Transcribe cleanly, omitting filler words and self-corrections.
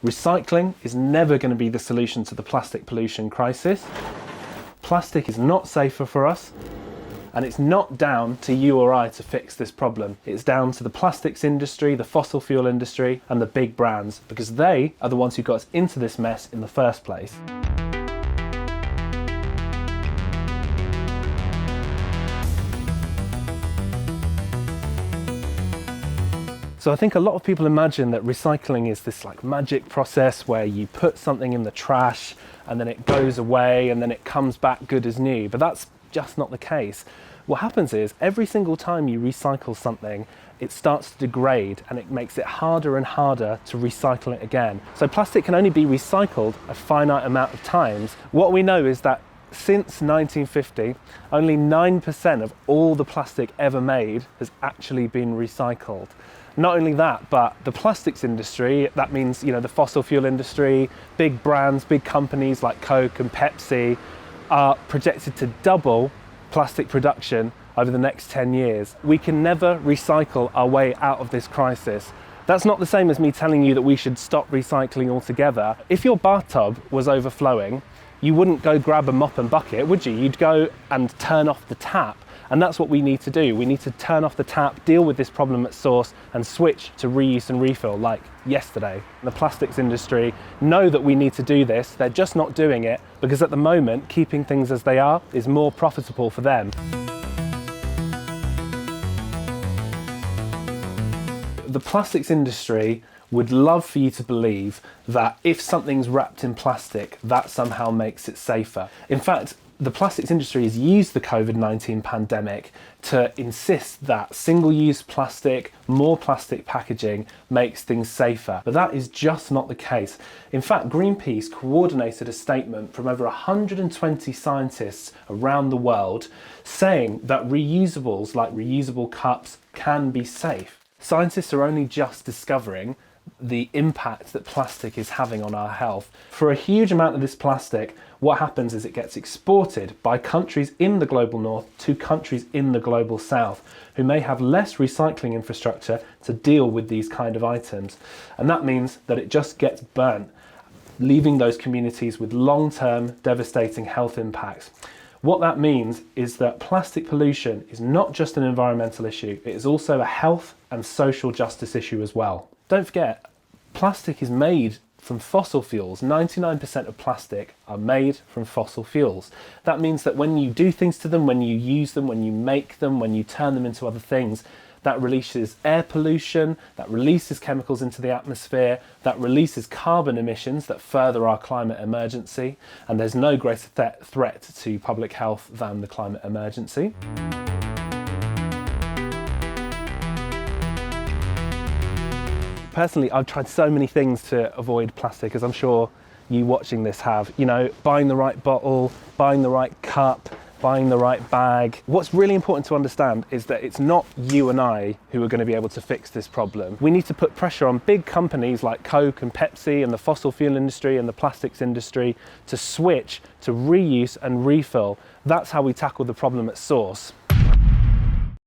Recycling is never going to be the solution to the plastic pollution crisis. Plastic is not safer for us, and it's not down to you or I to fix this problem. It's down to the plastics industry, the fossil fuel industry, and the big brands, because they are the ones who got us into this mess in the first place. So I think a lot of people imagine that recycling is this like magic process where you put something in the trash and then it goes away and then it comes back good as new, but that's just not the case. What happens is every single time you recycle something, it starts to degrade and it makes it harder and harder to recycle it again. So plastic can only be recycled a finite amount of times. What we know is that since 1950, only 9% of all the plastic ever made has actually been recycled. Not only that, but the plastics industry, that means, the fossil fuel industry, big brands, big companies like Coke and Pepsi are projected to double plastic production over the next 10 years. We can never recycle our way out of this crisis. That's not the same as me telling you that we should stop recycling altogether. If your bathtub was overflowing, you wouldn't go grab a mop and bucket, would you? You'd go and turn off the tap. And that's what we need to do. We need to turn off the tap, deal with this problem at source, and switch to reuse and refill like yesterday. The plastics industry know that we need to do this. They're just not doing it because at the moment, keeping things as they are is more profitable for them. The plastics industry would love for you to believe that if something's wrapped in plastic, that somehow makes it safer. In fact, the plastics industry has used the COVID-19 pandemic to insist that single-use plastic, more plastic packaging makes things safer. But that is just not the case. In fact, Greenpeace coordinated a statement from over 120 scientists around the world saying that reusables like reusable cups can be safe. Scientists are only just discovering the impact that plastic is having on our health. For a huge amount of this plastic, what happens is it gets exported by countries in the global north to countries in the global south who may have less recycling infrastructure to deal with these kind of items. And that means that it just gets burnt, leaving those communities with long-term devastating health impacts. What that means is that plastic pollution is not just an environmental issue, it is also a health and social justice issue as well. Don't forget, plastic is made from fossil fuels. 99% of plastic are made from fossil fuels. That means that when you do things to them, when you use them, when you make them, when you turn them into other things, that releases air pollution, that releases chemicals into the atmosphere, that releases carbon emissions that further our climate emergency, and there's no greater threat to public health than the climate emergency. Personally, I've tried so many things to avoid plastic, as I'm sure you watching this have. Buying the right bottle, buying the right cup, buying the right bag. What's really important to understand is that it's not you and I who are going to be able to fix this problem. We need to put pressure on big companies like Coke and Pepsi and the fossil fuel industry and the plastics industry to switch to reuse and refill. That's how we tackle the problem at source.